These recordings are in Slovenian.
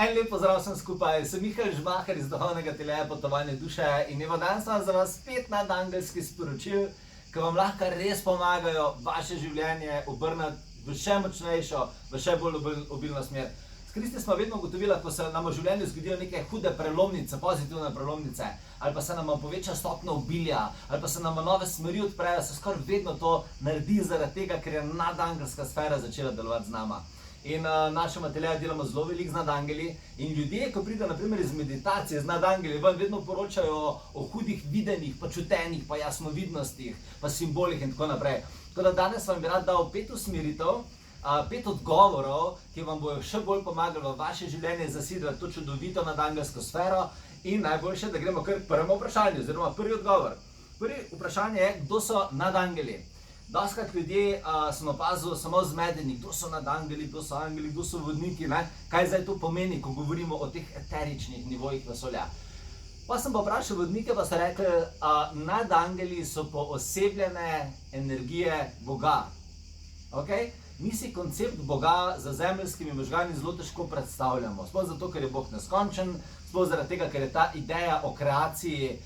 En lep pozdrav vsem skupaj, sem Mihael Žmaher iz duhovnega ateljeja Potovanje duše in evo danes imam za vas 5 nadangelskih sporočil, ki vam lahko res pomagajo vaše življenje obrniti v še močnejšo, v še bolj obilno smer. S Kristi smo vedno ugotovili, ko se nam v življenju zgodijo neke hude prelomnice, pozitivne prelomnice, ali pa se nam poveča stopnja obilja, ali pa se nam nove smeri odprejo, se skoraj vedno to naredi zaradi tega, ker je nadangelska sfera začela delovati z nama. In v našem ateljeju delamo zelo veliko z nadangeli in ljudje, ko pridejo naprimer iz meditacije z nadangeli, vam vedno poročajo o hudih videnjih, pa čutenjih, pa jasnovidnostih, pa simbolih in tako naprej. Tako da danes vam bi rad dal 5 usmeritev, 5 odgovorov, ki vam bojo še bolj pomagali v vaše življenje zasidrati to čudovito nadangelsko sfero in najboljše, da gremo kar k prvemu vprašanju, oziroma prvi odgovor. Prvi vprašanje je, kdo so nadangeli? Dostakrat ljudje sem opazil samo zmedeni, kdo so nadangeli, kdo so angeli, kdo so vodniki, ne? Kaj zdaj to pomeni, ko govorimo o teh eteričnih nivojih vesolja. Pa sem pa vprašal vodnike, pa so rekli, nadangeli so poosebljene energije Boga. Okay? Mi si koncept Boga za zemeljskimi možgani zelo težko predstavljamo. Sploh zato, ker je Bog neskončen, sploh zaradi tega, ker je ta ideja o kreaciji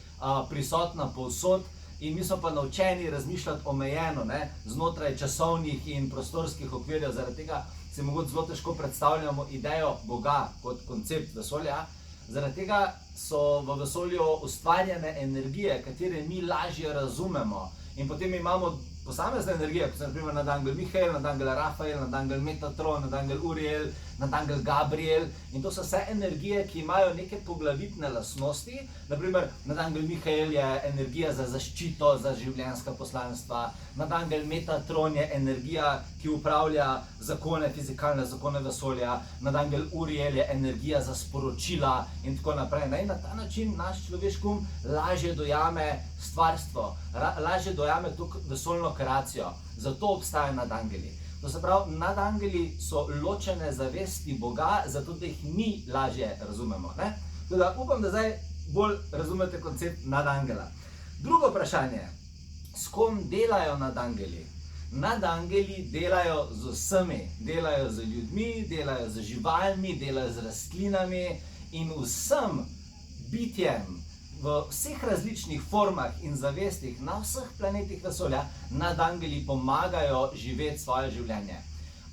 prisotna povsod. In mi smo pa naučeni razmišljati omejeno, ne, znotraj časovnih in prostorskih okvirjev, zaradi tega si mogoče zelo težko predstavljamo idejo Boga kot koncept vesolja. Zaradi tega so v vesolju ustvarjene energije, katere mi lažje razumemo. In potem imamo posamezne energije, kot so naprimer nadangel Mihael, nadangel Rafael, nadangel Metatron, nadangel Uriel, nadangel Gabriel. In to so vse energije, ki imajo neke poglavitne lastnosti. Naprimer, nadangel Mihael je energija za zaščito, za življenjska poslanstva. Nadangel Metatron je energija, ki upravlja zakone, fizikalne zakone vesolja. Nadangel Uriel je energija za sporočila in tako naprej. In na ta način naš človeški um lažje dojame stvarstvo, lažje dojame to vesoljno kreacijo. Zato obstajajo nadangeli. To se pravi, nadangeli so ločene zavesti Boga, zato da jih mi lažje razumemo. Ne? Teda, upam, da zdaj bolj razumete koncept nadangela. Drugo vprašanje. S kom delajo nadangeli? Nadangeli delajo z vsemi. Delajo z ljudmi, delajo z živalmi, delajo z rastlinami in vsem bitjem v vseh različnih formah in zavestih na vseh planetih vesolja nadangeli pomagajo živeti svoje življenje.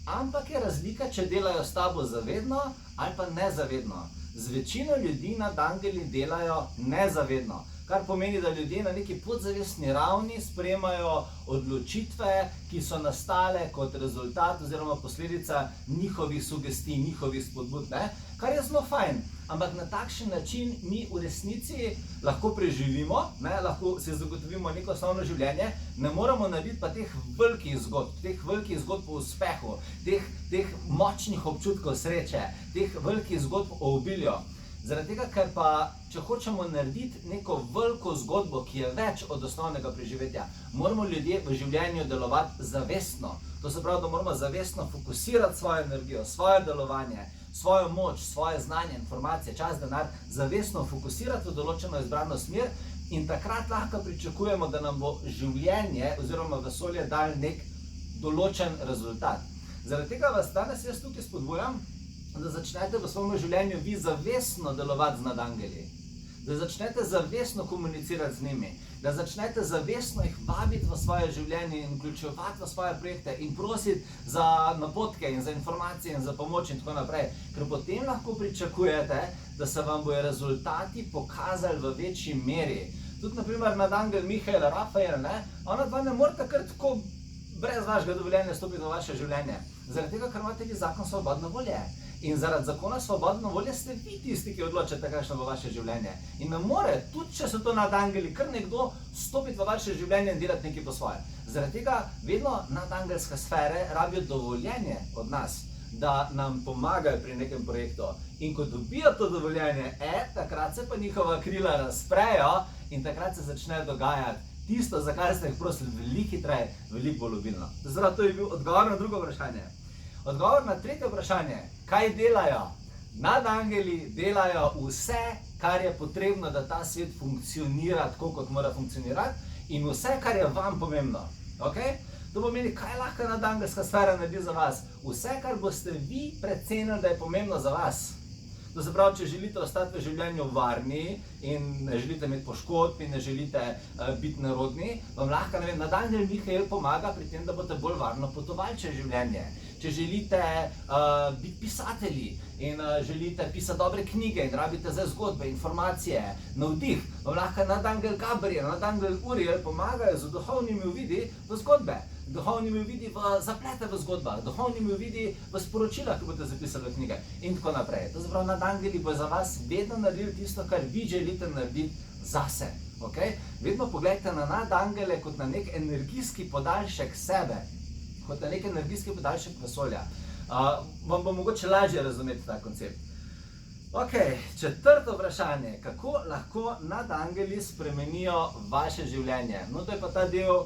Ampak je razlika, če delajo s tabo zavedno ali pa nezavedno. Z večino ljudi nadangeli delajo nezavedno, kar pomeni, da ljudje na neki podzavestni ravni sprejemajo odločitve, ki so nastale kot rezultat oziroma posledica njihovih sugestij, njihovih spodbud, ne? Kar je zelo fajn. Ampak na takšen način mi v resnici lahko preživimo, ne? Lahko si zagotovimo neko osnovno življenje, ne moramo narediti pa teh velikih zgodb o uspehu, teh močnih občutkov sreče, teh velikih zgodb o obilju. Zaradi tega, ker pa, če hočemo narediti neko veliko zgodbo, ki je več od osnovnega preživetja, moramo ljudje v življenju delovati zavestno. To se pravi, da moramo zavestno fokusirati svojo energijo, svoje delovanje, svojo moč, svoje znanje, informacije, čas, denar, zavestno fokusirati v določeno izbrano smer in takrat lahko pričakujemo, da nam bo življenje oziroma vesolje dalo nek določen rezultat. Zaradi tega vas danes jaz tukaj spodbujam, da začnete v svojem življenju vi zavestno delovati z nadangeli, da začnete zavestno komunicirati z njimi, da začnete zavestno jih vabiti v svoje življenje in vključevati v svoje projekte in prositi za napotke in za informacije in za pomoč in tako naprej, ker potem lahko pričakujete, da se vam bojo rezultati pokazali v večji meri. Tudi naprimer nadangel Mihael, Rafael, ne? Ona dva ne morata kar tako brez vašega dovoljenja stopiti v vaše življenje, zaradi tega, ker imate vi zakon svobodne volje. In zaradi zakona svobodne volje ste vi tisti, ki odločate, kakšno bo vaše življenje. In ne more, tudi če so to nadangeli, kar nekdo stopiti v vaše življenje in delati nekaj po svoje. Zaradi tega vedno nadangelske sfere rabijo dovoljenje od nas, da nam pomagajo pri nekem projektu. In ko dobijo to dovoljenje, takrat se pa njihova krila razprejo in takrat se začne dogajati tisto, za kar ste jih prosili, veliko hitreje, veliko bolj obilno. Zdaj, to je bil odgovor na drugo vprašanje. Odgovor na tretje vprašanje, kaj delajo? Nadangeli delajo vse, kar je potrebno, da ta svet funkcionira tako, kot mora funkcionirati in vse, kar je vam pomembno. Okay? To pomeni, kaj lahko nadangelska sfera naredi za vas? Vse, kar boste vi precenili, da je pomembno za vas. To se pravi, če želite ostati v življenju varni in ne želite imeti poškodb in ne želite biti nerodni, vam lahko, ne vem, nadangel Mihael pomaga pri tem, da boste bolj varno potovali čez življenje. Če želite biti pisatelji in želite pisati dobre knjige in rabite za zgodbe, informacije, navdih, vam lahko nadangel Gabriel, nadangel Uriel pomagajo z duhovnimi uvidi v zgodbe, duhovnimi uvidi v zaplete v zgodbah, duhovnimi uvidi v sporočilah, ki boste zapisali v knjige in tako naprej. To se pravi, nadangeli bo za vas vedno naredili tisto, kar vi želite narediti zase. Okay? Vedno pogledajte na nadangele kot na nek energijski podaljšek sebe, kot na nek energijski podaljšek vesolja. Vam bo mogoče lažje razumeti ta koncept. Ok, četrto vprašanje. Kako lahko nadangeli spremenijo vaše življenje? No, to je pa ta del,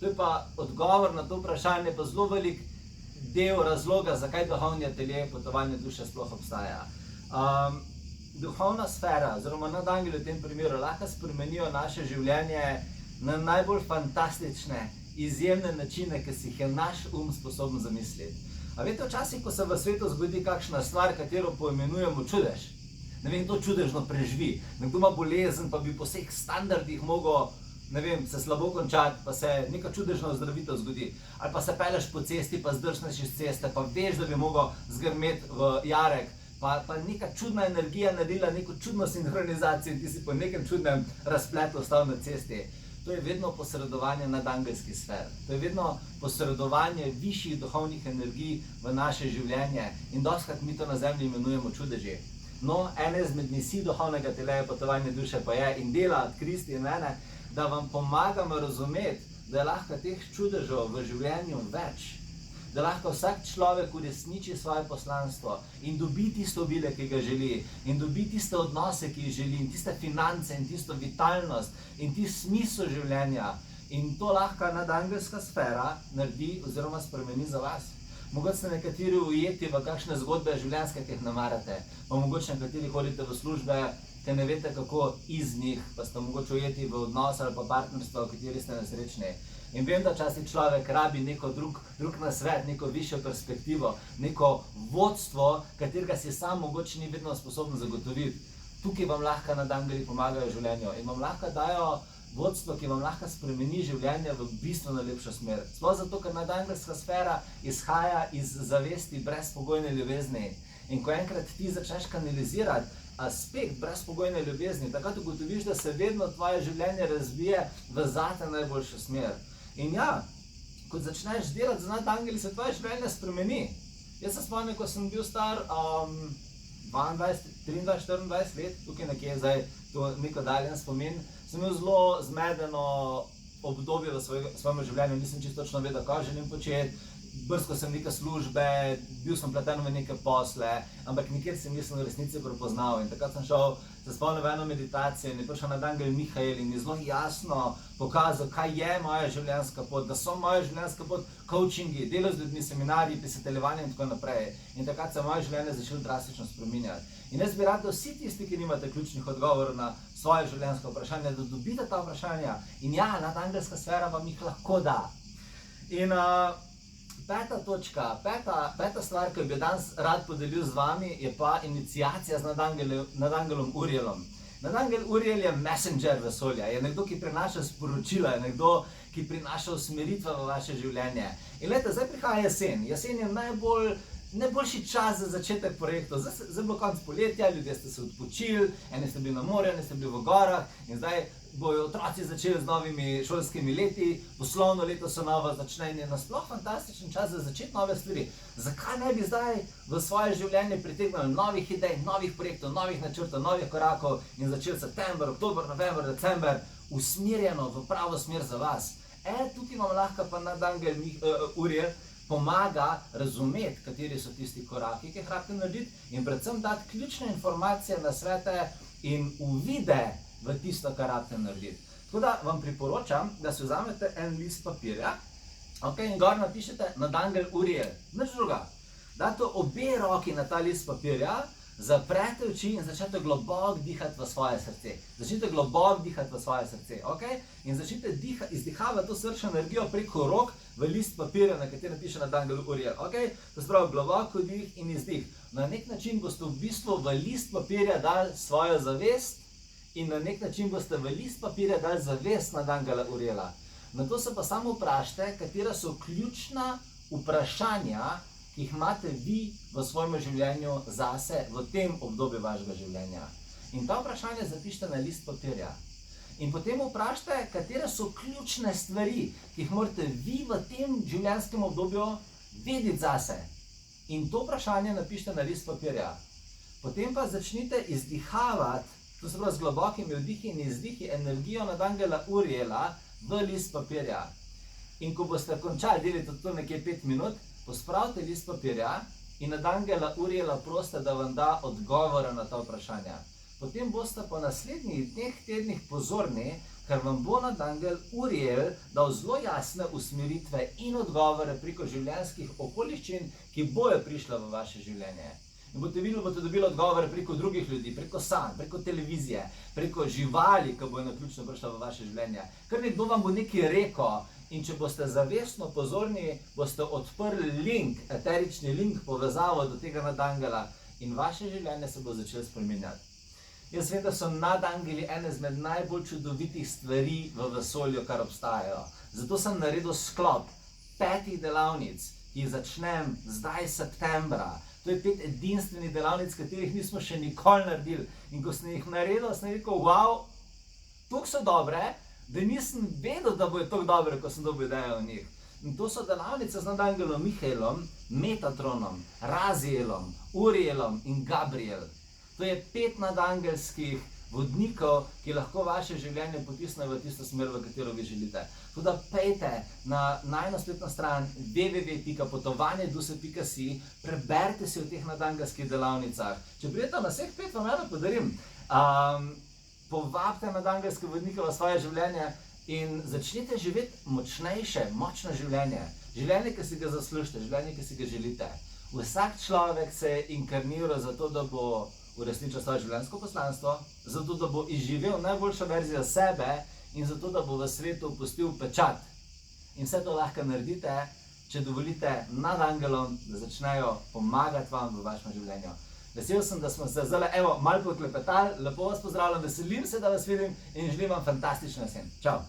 to je pa odgovor na to vprašanje, pa zelo velik del razloga, zakaj duhovni atelje potovanje duše sploh obstaja. Duhovna sfera, oziroma nadangeli v tem primeru, lahko spremenijo naše življenje na najbolj fantastične, izjemne načine, ki si jih je naš sposoben zamisliti. A veste, včasih, ko se v svetu zgodi kakšna stvar, katero poimenujemo čudež, ne vem, to čudežno preživi. Nekdo ima bolezen, pa bi po vseh standardih mogel, ne vem, se slabo končati, pa se neka čudežna ozdravitev zgodi. Ali pa se peleš po cesti, pa zdrsneš iz ceste, pa veš, da bi mogel zgrmeti v jarek, pa neka čudna energija naredila neko čudno sinhronizacijo in ti si po nekem čudnem razpletu ostal na cesti. To je vedno posredovanje nadangelskih sfer. To je vedno posredovanje višjih duhovnih energij v naše življenje in dostikrat mi to na zemlji imenujemo čudeži. No, ena izmed misij duhovnega teleja potovanja duše pa je in dela od Kristi in mene, da vam pomagamo razumeti, da je lahko teh čudežev v življenju več. Da lahko vsak človek uresniči svoje poslanstvo in dobi tisto obilje, ki ga želi, in dobi tiste odnose, ki jih želi, in tiste finance, in tisto vitalnost, in tisti smisel življenja. In to lahko nadangelska sfera naredi oziroma spremeni za vas. Mogoče ste nekateri ujeti v kakšne zgodbe življenjske, ki jih ne marate, pa mogoče nekateri hodite v službe, ki ne veste, kako iz njih, pa ste mogoče ujeti v odnos ali pa partnerstvo, v kateri ste nesrečni. In vem, da včasih človek rabi neko drug nasvet, neko višjo perspektivo, neko vodstvo, katerega si sam mogoče ni vedno sposoben zagotoviti. Tukaj vam lahko nadangeli pomagajo v življenju in vam lahko dajo vodstvo, ki vam lahko spremeni življenje v bistveno lepšo smer. Sploh zato, ker nadangelska sfera izhaja iz zavesti brezpogojne ljubezni. In ko enkrat ti začneš kanalizirati aspekt brezpogojne ljubezni, takrat ugotoviš, da se vedno tvoje življenje razvije v zate najboljšo smer. In ja, ko začneš delati z nadangeli, se tvoje življenje spremeni. Jaz se spomnim, ko sem bil star 22, 23, 24 let, tukaj nekje zdaj to neko daljen spomin, sem imel zelo zmedeno obdobje v svojem življenju, nisem čisto točno vedel, kaj želim početi. Brskal sem neke službe, bil sem pleten v neke posle, ampak nikjer se nisem v resnici prepoznal. In takrat sem šel, se spomnim v eno meditacijo in je prišel nadangel Mihael in je zelo jasno pokazal, kaj je moja življenjska pot, da so moja življenjska pot coachingi, delo z ljudmi, seminarji, pisateljevanje in tako naprej. In takrat se moje življenje začelo drastično spreminjati. In jaz bi rad, da vsi tisti, ki nimate ključnih odgovorov na svoje življenjsko vprašanje, da dobite ta vprašanja. In ja, nadangelska sfera vam jih lahko da. In peta točka, peta stvar, ki bi danes rad podelil z vami, je pa iniciacija z nadangelom Urielom. Nadangel Uriel je messenger vesolja, je nekdo, ki prinaša sporočila, je nekdo, ki prinaša usmeritve v vaše življenje. In glejte, zdaj prihaja jesen. Jesen je najboljši čas za začetek projektov. Zdaj je bilo konec poletja, ljudje ste se odpočili, eni ste bili na morju, eni ste bili v gorah in zdaj bojo otroci začeli z novimi šolskimi leti, poslovno leto se novo začne in je nasploh fantastičen čas za začeti nove stvari. Zakaj ne bi zdaj v svoje življenje pritegnili novih idej, novih projektov, novih načrtov, novih korakov in začeli september, oktober, november, december usmerjeno v pravo smer za vas? Tukaj vam lahko pa nadangel Uriel pomaga razumeti, kateri so tisti koraki, ki jih rabite narediti in predvsem dati ključne informacije, nasvete in uvide v tisto, kar rabite narediti. Tako da vam priporočam, da si vzamete en list papirja, in gor napišete nadangel Uriel, nič druga. Date obe roki na ta list papirja, zaprete oči in začnete globoko dihati v svoje srce. Začnite globoko dihati v svoje srce, in začnite izdihavati to srčno energijo preko rok v list papirja, na katerem piše nadangel Uriel, To se pravi globoko dih in izdih. Na nek način boste v bistvu v list papirja dali svojo zavest in na nek način boste v list papirja dali zavest nad angela Uriela. Na to se pa samo vprašajte, katera so ključna vprašanja, ki jih imate vi v svojem življenju zase v tem obdobju vašega življenja. In ta vprašanja zapišite na list papirja. In potem vprašajte, katere so ključne stvari, ki jih morate vi v tem življenjskem obdobju vedeti zase. In to vprašanje napišite na list papirja. Potem pa začnite izdihavati, to se pravi z globokimi vdihi in izdihi, energijo nad angela Uriela v list papirja. In ko boste končali, delite to nekje 5 minut, pospravite list papirja in nad angela Uriela prosite, da vam da odgovore na ta vprašanja. Potem boste po naslednjih dneh, tednih pozorni, ker vam bo nad angel Uriel dal zelo jasne usmeritve in odgovore preko življenjskih okoliščin, ki bojo prišle v vaše življenje. In boste videli, boste dobili odgovore preko drugih ljudi, preko sanj, preko televizije, preko živali, ki bojo naključno prišle v vaše življenje. Ker nekdo vam bo nekaj rekel in če boste zavestno pozorni, boste odprli link, eterični link, povezavo do tega nadangela in vaše življenje se bo začelo spreminjati. Jaz vem, da so nadangeli ene izmed najbolj čudovitih stvari v vesolju, kar obstajajo. Zato sem naredil sklop 5 delavnic, ki jih začnem zdaj septembra. To je 5 edinstvenih delavnic, katerih nismo še nikoli naredili. In ko sem jih naredil, sem rekel, wow, toliko so dobre, da nisem vedel, da bojo toliko dobre, ko sem dobil idejo o njih. In to so delavnice z nadangelom Mihaelom, Metatronom, Razielom, Urielom in Gabriel. To je 5 nadangelskih vodnikov, ki lahko vaše življenje potisnejo v tisto smer, v katero vi želite. Tudi pejte na najno spletno stran www.potovanjeduse.si, preberite si o teh nadangelskih delavnicah. Če prijete na vseh 5, vam eno podarim. Povabite nadangelske vodnike v svoje življenje in začnite živeti močnejše, močno življenje. Življenje, ki si ga zaslužite, življenje, ki si ga želite. Vsak človek se je inkarniral zato, da bo uresničil svoje življenjsko poslanstvo, zato, da bo izživel najboljšo verzijo sebe in zato, da bo v svetu pustil pečat. In vse to lahko naredite, če dovolite nadangelom, da začnejo pomagati vam v vašem življenju. Vesel sem, da smo se zdaj malo poklepetali, lepo vas pozdravljam, veselim se, da vas vidim in želim vam fantastično jesen. Čau!